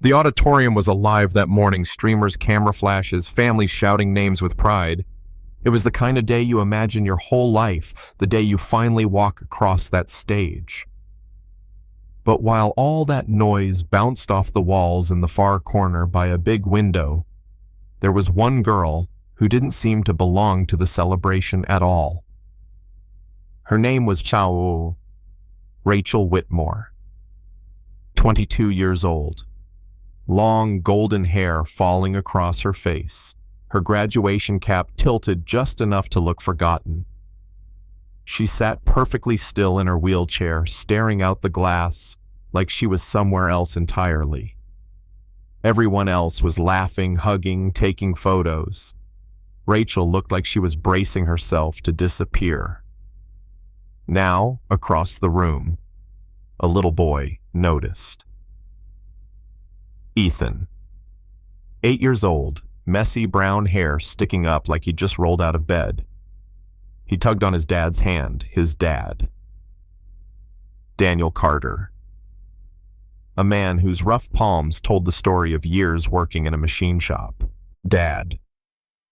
The auditorium was alive that morning, streamers, camera flashes, families shouting names with pride. It was the kind of day you imagine your whole life, the day you finally walk across that stage. But while all that noise bounced off the walls in the far corner by a big window, there was one girl who didn't seem to belong to the celebration at all. Her name was Rachel Whitmore, 22 years old. Long golden hair falling across her face, her graduation cap tilted just enough to look forgotten. She sat perfectly still in her wheelchair, staring out the glass like she was somewhere else entirely. Everyone else was laughing, hugging, taking photos. Rachel looked like she was bracing herself to disappear. Now, across the room, a little boy noticed. Ethan. 8 years old, messy brown hair sticking up like he'd just rolled out of bed. He tugged on his dad's hand, his dad. Daniel Carter. A man whose rough palms told the story of years working in a machine shop. Dad,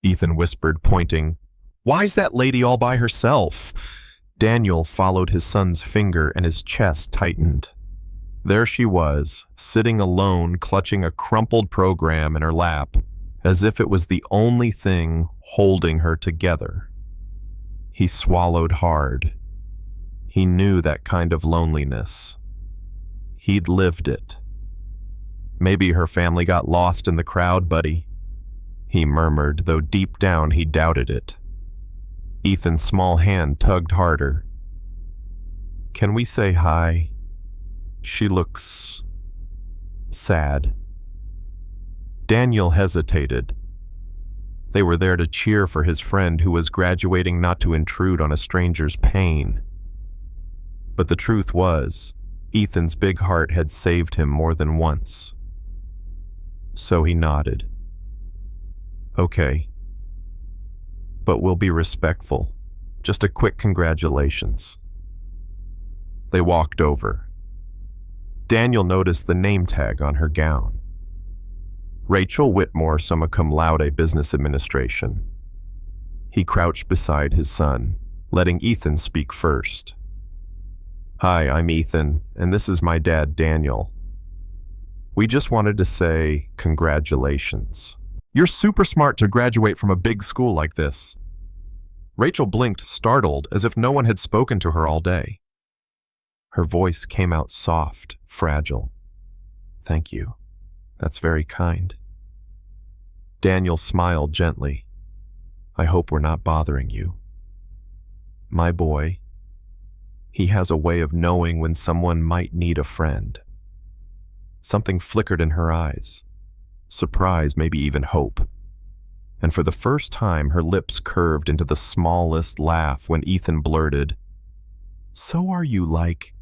Ethan whispered, pointing. Why's that lady all by herself? Daniel followed his son's finger and his chest tightened. There she was, sitting alone, clutching a crumpled program in her lap, as if it was the only thing holding her together. He swallowed hard. He knew that kind of loneliness. He'd lived it. Maybe her family got lost in the crowd, buddy, he murmured, though deep down he doubted it. Ethan's small hand tugged harder. Can we say hi? She looks sad. Daniel hesitated. They were there to cheer for his friend who was graduating, not to intrude on a stranger's pain. But the truth was, Ethan's big heart had saved him more than once. So he nodded. Okay. But we'll be respectful. Just a quick congratulations. They walked over. Daniel noticed the name tag on her gown. Rachel Whitmore, summa cum laude, business administration. He crouched beside his son, letting Ethan speak first. Hi, I'm Ethan, and this is my dad, Daniel. We just wanted to say congratulations. You're super smart to graduate from a big school like this. Rachel blinked, startled, as if no one had spoken to her all day. Her voice came out soft, fragile. Thank you. That's very kind. Daniel smiled gently. I hope we're not bothering you. My boy, he has a way of knowing when someone might need a friend. Something flickered in her eyes. Surprise, maybe even hope. And for the first time, her lips curved into the smallest laugh when Ethan blurted, So are you like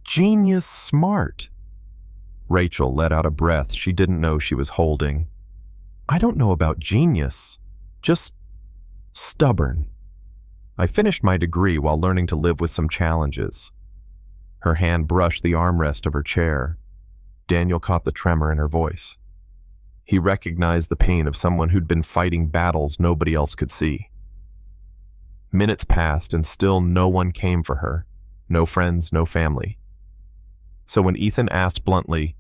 genius smart? Rachel let out a breath she didn't know she was holding. I don't know about genius, just stubborn. I finished my degree while learning to live with some challenges. Her hand brushed the armrest of her chair. Daniel caught the tremor in her voice. He recognized the pain of someone who'd been fighting battles nobody else could see. Minutes passed and still no one came for her. No friends, no family. So when Ethan asked bluntly,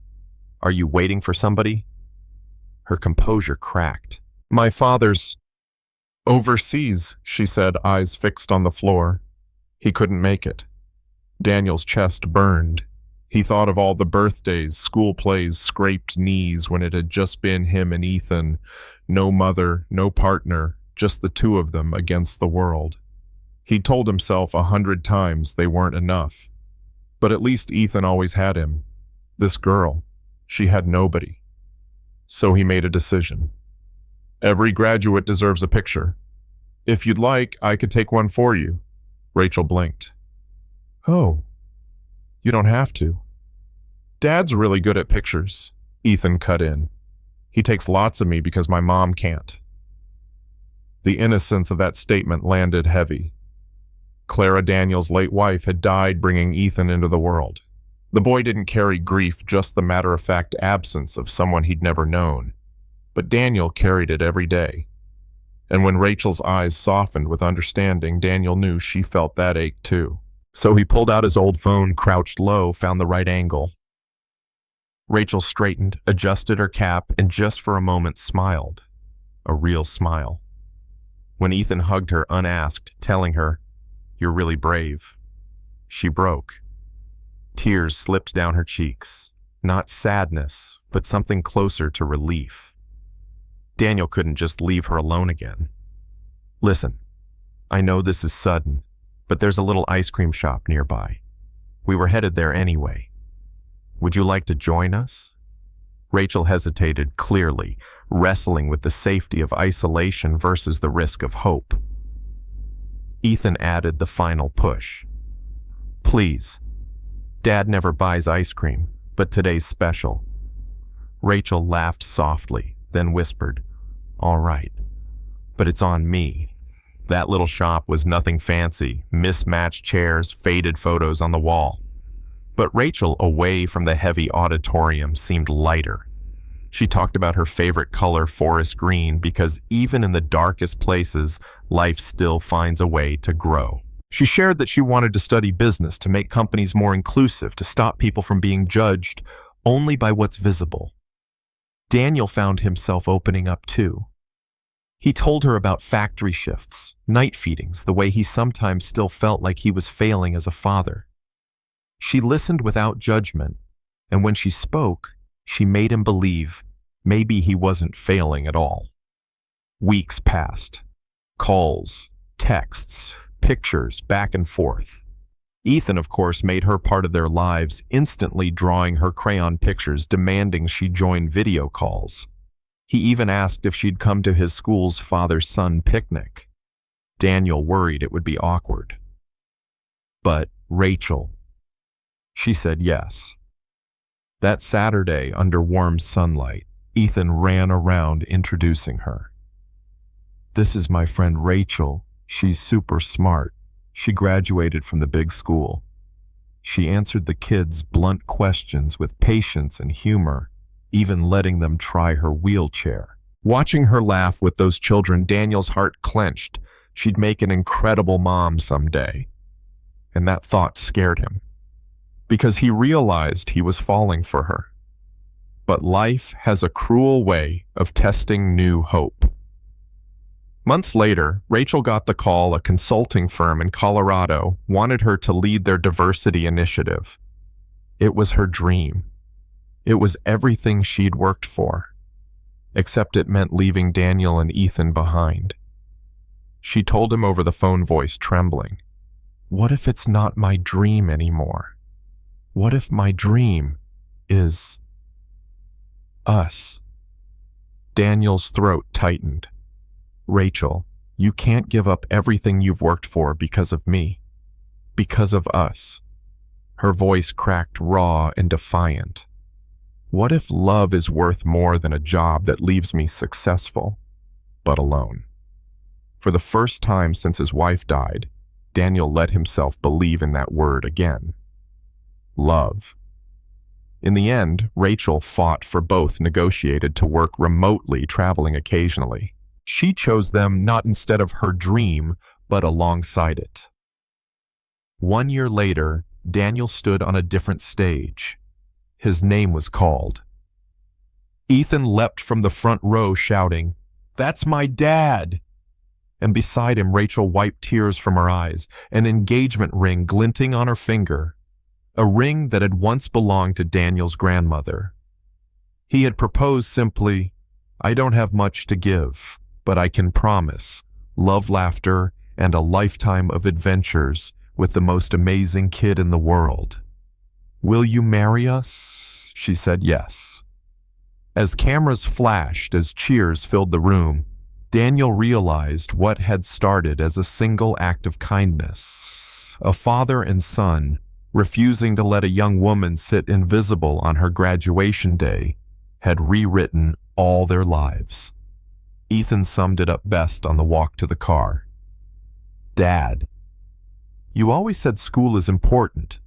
Are you waiting for somebody? Her composure cracked. My father's overseas, she said, eyes fixed on the floor. He couldn't make it. Daniel's chest burned. He thought of all the birthdays, school plays, scraped knees when it had just been him and Ethan. No mother, no partner, just the two of them against the world. He'd told himself 100 times they weren't enough. But at least Ethan always had him. This girl, she had nobody. So he made a decision. Every graduate deserves a picture. If you'd like, I could take one for you. Rachel blinked. Oh. You don't have to. Dad's really good at pictures, Ethan cut in. He takes lots of me because my mom can't. The innocence of that statement landed heavy. Clara Daniels' late wife had died bringing Ethan into the world. The boy didn't carry grief, just the matter-of-fact absence of someone he'd never known. But Daniel carried it every day. And when Rachel's eyes softened with understanding, Daniel knew she felt that ache too. So he pulled out his old phone, crouched low, found the right angle. Rachel straightened, adjusted her cap, and just for a moment smiled. A real smile. When Ethan hugged her unasked, telling her, "You're really brave," she broke. Tears slipped down her cheeks. Not sadness, but something closer to relief. Daniel couldn't just leave her alone again. "Listen, I know this is sudden, but there's a little ice cream shop nearby. We were headed there anyway. Would you like to join us?" Rachel hesitated, clearly, wrestling with the safety of isolation versus the risk of hope. Ethan added the final push. "Please. Dad never buys ice cream, but today's special." Rachel laughed softly, then whispered, "All right, but it's on me." That little shop was nothing fancy, mismatched chairs, faded photos on the wall. But Rachel, away from the heavy auditorium, seemed lighter. She talked about her favorite color, forest green, because even in the darkest places, life still finds a way to grow. She shared that she wanted to study business to make companies more inclusive, to stop people from being judged only by what's visible. Daniel found himself opening up too. He told her about factory shifts, night feedings, the way he sometimes still felt like he was failing as a father. She listened without judgment, and when she spoke, she made him believe maybe he wasn't failing at all. Weeks passed. Calls, texts, pictures, back and forth. Ethan, of course, made her part of their lives, instantly drawing her crayon pictures, demanding she join video calls. He even asked if she'd come to his school's father-son picnic. Daniel worried it would be awkward. But Rachel, she said yes. That Saturday, under warm sunlight, Ethan ran around introducing her. "This is my friend Rachel. She's super smart. She graduated from the big school." She answered the kids' blunt questions with patience and humor, even letting them try her wheelchair. Watching her laugh with those children, Daniel's heart clenched. She'd make an incredible mom someday. And that thought scared him, because he realized he was falling for her. But life has a cruel way of testing new hope. Months later, Rachel got the call a consulting firm in Colorado wanted her to lead their diversity initiative. It was her dream. It was everything she'd worked for, except it meant leaving Daniel and Ethan behind. She told him over the phone, voice trembling, "What if it's not my dream anymore? What if my dream is us?" Daniel's throat tightened. "Rachel, you can't give up everything you've worked for because of me. Because of us." Her voice cracked raw and defiant. "What if love is worth more than a job that leaves me successful, but alone?" For the first time since his wife died, Daniel let himself believe in that word again. Love. In the end, Rachel fought for both, negotiated to work remotely, traveling occasionally. She chose them not instead of her dream, but alongside it. 1 year later, Daniel stood on a different stage. His name was called. Ethan leapt from the front row shouting, "That's my dad!" And beside him, Rachel wiped tears from her eyes, an engagement ring glinting on her finger, a ring that had once belonged to Daniel's grandmother. He had proposed simply, "I don't have much to give, but I can promise love, laughter, and a lifetime of adventures with the most amazing kid in the world. Will you marry us?" She said yes. As cameras flashed, as cheers filled the room, Daniel realized what had started as a single act of kindness. A father and son, refusing to let a young woman sit invisible on her graduation day, had rewritten all their lives. Ethan summed it up best on the walk to the car. "Dad, you always said school is important.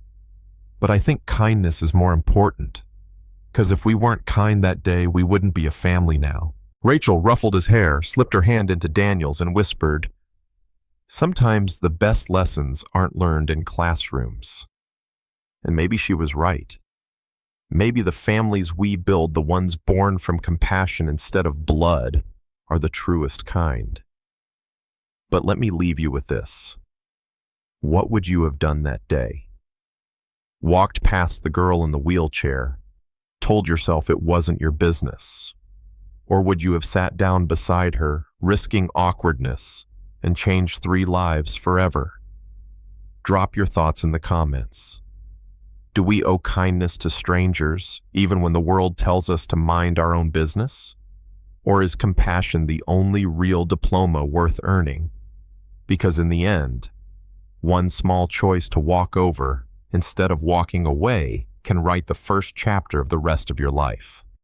But I think kindness is more important, because if we weren't kind that day, we wouldn't be a family now. Rachel ruffled his hair, slipped her hand into Daniel's, and whispered, "Sometimes the best lessons aren't learned in classrooms." And maybe she was right. Maybe the families we build, the ones born from compassion instead of blood, are the truest kind. But let me leave you with this. What would you have done that day? Walked past the girl in the wheelchair, told yourself it wasn't your business? Or would you have sat down beside her, risking awkwardness, and changed 3 lives forever? Drop your thoughts in the comments. Do we owe kindness to strangers, even when the world tells us to mind our own business? Or is compassion the only real diploma worth earning? Because in the end, one small choice to walk over instead of walking away can write the first chapter of the rest of your life.